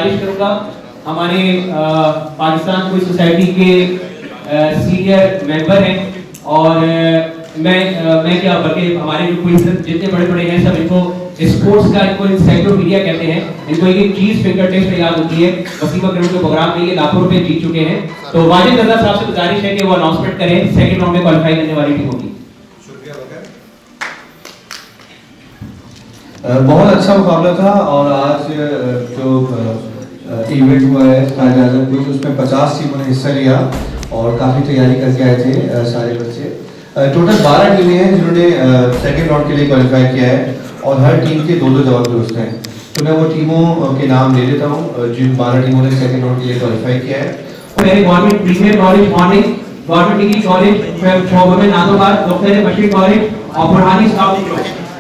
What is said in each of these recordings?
गुजारिश करूंगा हमारे पाकिस्तान पुलिस सोसाइटी के सीनियर मेंबर हैं और मैं क्या बल्कि हमारे जो पुलिस जितने बड़े बड़े हैं सब इनको स्पोर्ट्स का इनको एनसाइक्लोपीडिया कहते हैं। इनको एक चीज फिंगर टिप्स पे याद होती है। वसीम अकरम के प्रोग्राम में ये लाखों रुपए जीत चुके हैं। तो वाजिद रजा साहब से गुजारिश है कि वो अनाउंसमेंट करें सेकंड राउंड में क्वालीफाई करने वाली टीमों की। बहुत अच्छा मुकाबला था और आज जो इवेंट हुआ है कायदे आज़म क्विज उसमें 50 टीमों ने हिस्सा लिया और काफ़ी तैयारी करके आए थे सारे बच्चे। टोटल 12 टीमें हैं जिन्होंने सेकंड राउंड के लिए क्वालिफाई किया है और हर टीम के 2-2 जवाब दुरुस्त हैं। तो मैं वो टीमों के नाम ले लेता हूँ जिन 12 टीमों ने सेकंड राउंड के लिए क्वालिफाई किया है। मेरे government premier college morning, government degree college शोबे नादोबाद, डॉक्टर बशीर कॉलेज और बुरहानी स्काउट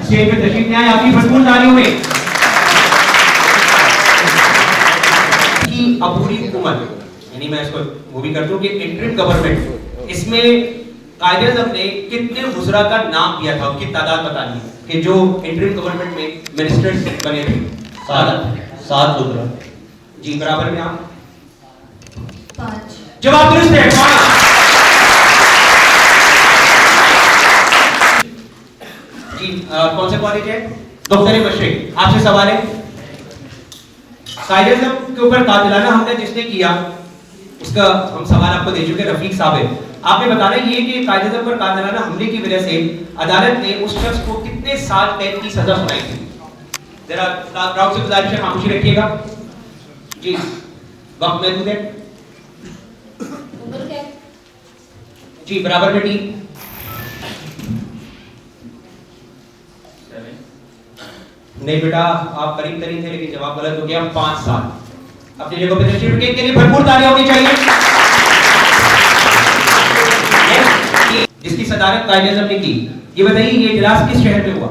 स्टेज में तशरीफ ले आए। आपकी भरपूर तालियों में की अबूरी हुकूमत यानी मैं इसको वो भी करता हूँ कि इंटरिम गवर्नमेंट, इसमें कायदे-ए-आज़म ने कितने वुज़रा का नाम दिया था, उनकी तादाद बतानी है कि जो इंटरिम गवर्नमेंट में मिनिस्टर्स बने थे। 7 वुज़रा जी बराबर में आप 5 जवाब दुरुस्त है। जी कौन सा कॉलेज है? डॉक्टर बशीर। आपसे सवाल है कायदे-ए-आज़म के ऊपर कातिलाना हमला जिसने किया उसका हम सवाल आपको दे चुके रफीक साहब है। आपने बताना ये कि कायदे-ए-आज़म पर कातिलाना हमले की वजह से अदालत ने उस शख्स को कितने साल कैद की सजा सुनाई थी। जरा क्राउड से गुजारिश है खामोशी रखिएगा। जी वक्त महदूद है। उम्र क्या? जी बराबर में टीम नहीं बेटा आप करीब तरीन थे लेकिन जवाब गलत हो गया। 5 साल। अपनी जगह पे तशरीफ रखिए, के लिए भरपूर तालियां होनी चाहिए। जिसकी सदारत कायदे-ए-आज़म ने की, ये बताइए ये इजलास किस शहर में हुआ?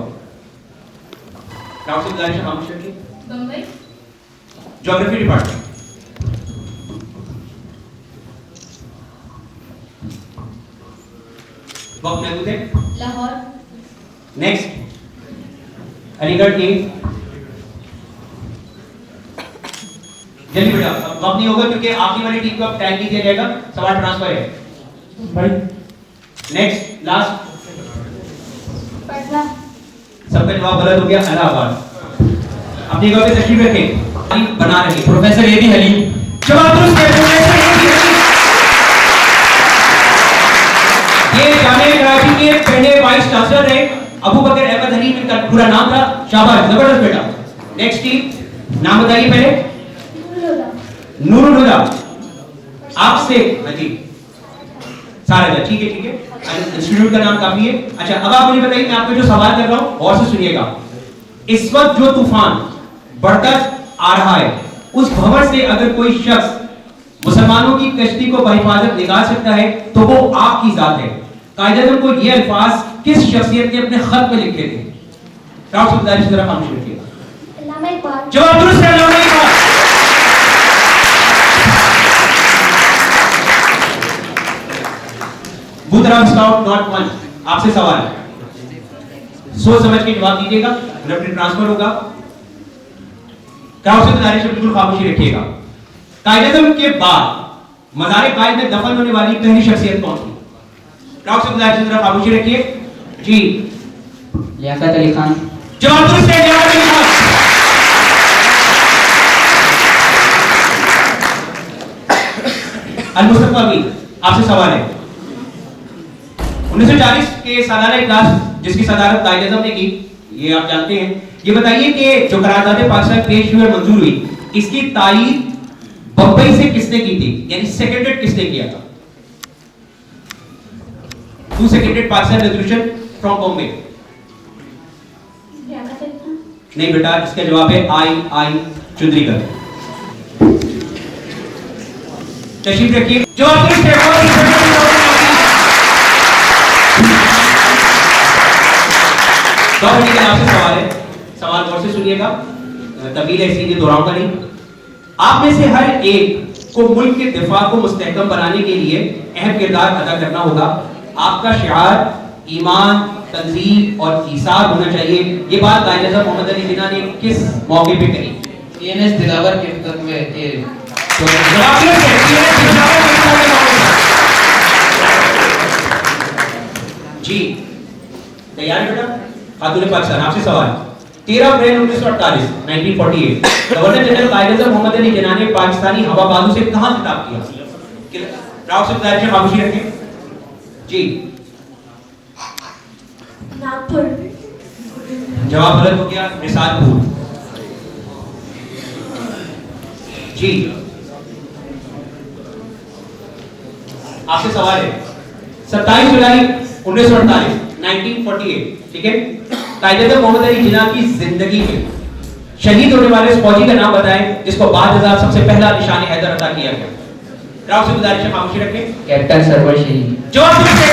क्राउड से गुजारिश है खामोश रखिए। बम्बई। Geography department. वक्त महदूद है। लाहौर। Next Aligarh team. जल्दी बेटा अब वक्त नहीं होगा क्योंकि आखिरी वाली टीम को अब टाइम नहीं दिया जाएगा। सवाल ट्रांसफर है भाई। Next last Patna. सबका जवाब गलत हो गया। इलाहाबाद। अपनी जगह पे तशरीफ रखें। बना रहे प्रोफेसर एबी हलीम। जवाब दुरुस्त है। प्रोफेसर एबी हलीम ये जामिया कराची के पहले वाइस चांसलर रहे। अबू बकर अहमद हलीम इनका पूरा नाम था। शाबाश जबरदस्त बेटा। नेक्स्ट टीम नाम बताइए पहले। नूरुल हुदा। आपसे जी सारा ठीक है इंस्टीट्यूट का नाम काफी है। अच्छा अब आप मुझे बताइए मैं आपको जो सवाल कर रहा हूं और से सुनिएगा। इस वक्त जो तूफान बढ़ता आ रहा है उस भंवर से अगर कोई शख्स मुसलमानों की कश्ती को बहिफाजत निकाल सकता है तो वो आपकी जात है। कायदे-ए-आज़म को ये अल्फाज किस शख्सियत ने अपने खत में लिखे थे? क्राउड से गुजारिश जरा खामोश रखिएगा। जवाब दुरुस्त है। अल्लामा इकबाल। बुधराम स्काउट नॉट 1 आपसे सवाल है। सोच समझ के जवाब दीजिएगा। रेफरी ट्रांसफर होगा। क्राउड से गुजारिश है बिल्कुल खामोशी रखिएगा। कायदे-ए-आज़म के बाद मज़ार कायद में दफन होने वाली पहली शख्सियत कौन थी? क्राउड से गुजारिश जरा खामोशी रखिए। जी लियाकत अली खान। जवाब दुरुस्त है। लियाकत अली खान। अल-मुस्तफा भी आपसे सवाल है। 1940 के सालाना इजलास जिसकी सदारत कायदे-ए-आज़म ने की ये आप जानते हैं। ये बताइए कि जो करारदाद पाकिस्तान पेश हुई और मंजूर हुई इसकी तायीद बम्बई से किसने की थी यानी सेक्रेटरीट किसने किया था? Who seconded Pakistan resolution from Bombay? नहीं बेटा इसका जवाब है आई चुंद्रीकर। तशरीफ रखिए। जवाब दुरुस्त है। आपसे सवाल है। सवाल गौर से सुनिएगा। तबदील है इसीलिए दोहराऊंगा नहीं। आप में से हर एक को मुल्क के दिफा को मुस्तहकम बनाने के लिए अहम किरदार अदा करना होगा। आपका शिआर ईमान, तंजीम और ईसार होना चाहिए। ये बात कायदे-ए-आज़म मोहम्मद अली जिन्ना ने किस मौके पे कही? टीएनएस दिलावर के तक में ये जवाब दुरुस्त है। TNS दिलावर के तक में मौके पर। जी तैयार है बेटा? खातून पाकिस्तान आपसे सवाल 13 अप्रैल 1948 1948 गवर्नर जनरल कायद-ए-आज़म मोहम्मद अली जिन्ना ने पाकिस्तानी हवाबाजों से कहां खिताब किया? राव से गुजारिश है खामोशी रखें। जी नागपुर। जवाब गलत हो गया। निसारपुर। जी आपसे सवाल है 27 जुलाई 1948 1948 ठीक है कायद-ए-आज़म मोहम्मद अली जिन्ना की जिंदगी में शहीद होने वाले उस फौजी का नाम बताएं जिसको बाद अज़ाब सबसे पहला निशान हैदर अता किया गया। राव से गुजारिश है खामोशी रखें। कैप्टन सरवर शहीद। जवाब दुरुस्त है।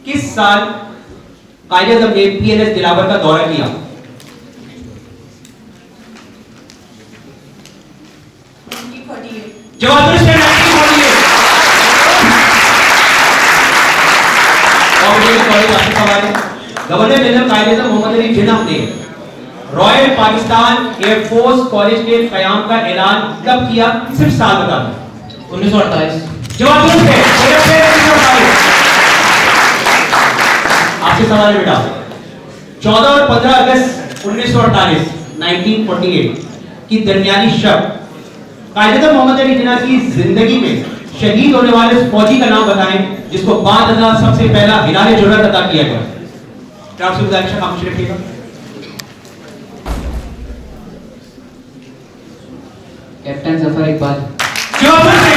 किस साल कायद-ए-आज़म ने पीएनएस दिलावर का दौरा किया? जवाब दुरुस्त है। 1948। गवर्नर जनरल कायद-ए-आज़म मोहम्मद अली जिन्ना ने रॉयल पाकिस्तान एयरफोर्स कॉलेज के क़याम का ऐलान कब किया? सिर्फ साल बता दो। 1928। जवाब दुरुस्त है। 1928। आपसे सवाल है बेटा 14 और 15 अगस्त 1948 1948 की दरमियानी शब कायद-ए-आज़म मोहम्मद अली जिन्ना की जिंदगी में शहीद होने वाले उस फौजी का नाम बताएं जिसको बाद अज़ाब सबसे पहला हिलाल जुर्रत अता किया गया। राव से गुजारिश है खामोशी रखिएगा। कैप्टन जफर इकबाल। जवाब दुरुस्त है।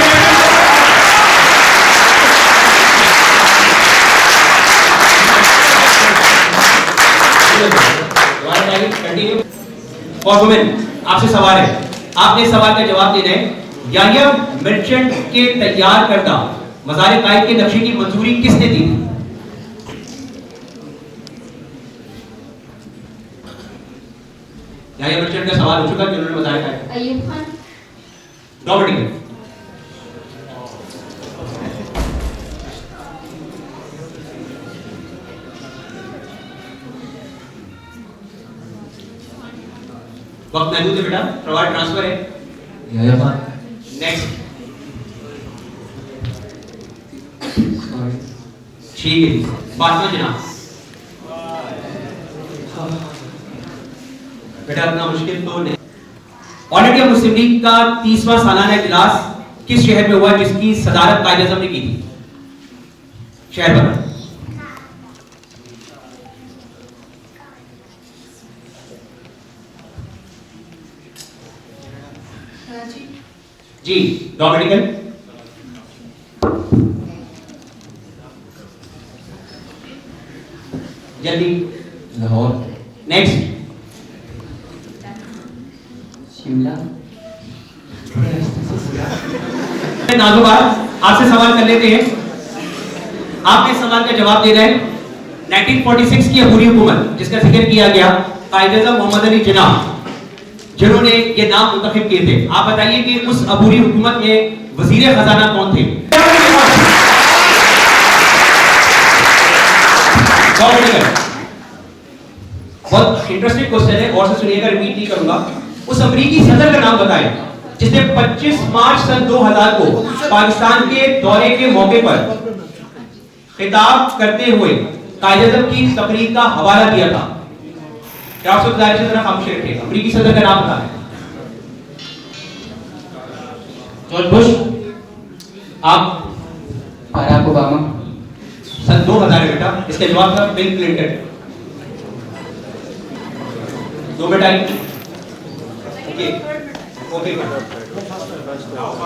फॉर वुमेन आपसे सवाल है आपने इस सवाल का जवाब देना है याहिया मर्चेंट के तैयार करदा मज़ार कायद के नक्शे की मंजूरी किसने दी थी? याहिया मर्चेंट का सवाल हो चुका कि उन्होंने मज़ार कायद अय्यूब खान। डॉमिनिक वक्त महदूद है बेटा प्रवाह ट्रांसफर है। याहिया खान। नेक्स्ट ठीक है जी बातमा जनाब बेटा इतना मुश्किल तो नहीं। ऑल इंडिया मुस्लिम लीग का 30वां सालाना इजलास किस शहर में हुआ जिसकी सदारत कायद-ए-आज़म ने की थी? शहर बताओ। जी डोमेनिकल। जल्दी। लाहौर। नेक्स्ट शिमला। नाजुबार आपसे सवाल कर लेते हैं आपने इस सवाल का जवाब देना है 1946 की अबूरी हुकूमत जिसका जिक्र किया गया कायद-ए-आज़म मोहम्मद अली जिन्ना जिन्होंने ये नाम मुंतखब किए थे आप बताइए कि उस अबूरी हुकूमत में वजीर खजाना कौन थे? बहुत इंटरेस्टिंग क्वेश्चन है और से सुनिएगा रिपीट नहीं करूंगा। उस अमरीकी सदर का नाम बताएं जिसने 25 मार्च सन 2000 को पाकिस्तान के दौरे के मौके पर खिताब करते हुए कायद-ए-आज़म की तकरीर का हवाला दिया था। क्या आप गुजारिश है जरा खामोशी रखिएगा। अमरीकी सदर का नाम बताएं। George Bush. आप बराक ओबामा। सन 2000 है बेटा इसका जवाब था bill Clinton. 2 minute I okay okay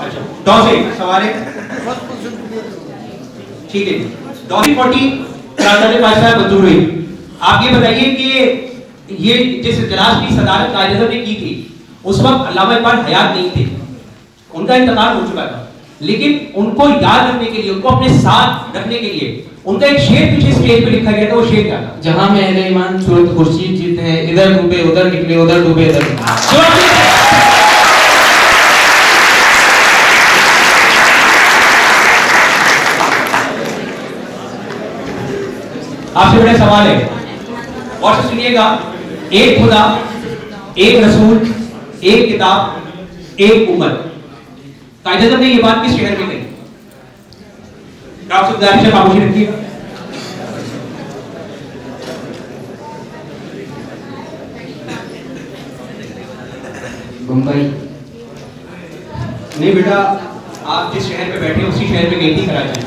अच्छा से सवाल है ठीक है 2040 करार पाकिस्तान मंजूर हुई। आप ये बताइए कि ये जिस इजलास की सदारत कायद-ए-आज़म ने की थी उस वक्त अल्लामा इकबाल हयात नहीं थे उनका इंतकाल हो चुका था लेकिन उनको याद रखने के लिए उनको अपने साथ रखने के लिए उनका एक शेर पीछे स्टेज पे लिखा गया था। वो शेर क्या था? जहां में अहले ईमान सूरत खुर्शीद जीत है इधर डूबे उधर निकले उधर डूबे इधर निकले। आपसे बड़ा सवाल है, और से सुनिएगा, एक खुदा, एक रसूल, एक किताब, एक उम्मत। कायदे ने ये बात किस शहर में कही? डॉक्टर सुखदार से खामोशी रखिएगा। मुंबई। नहीं बेटा, आप जिस शहर में बैठे हैं उसी शहर में गई थी कराची।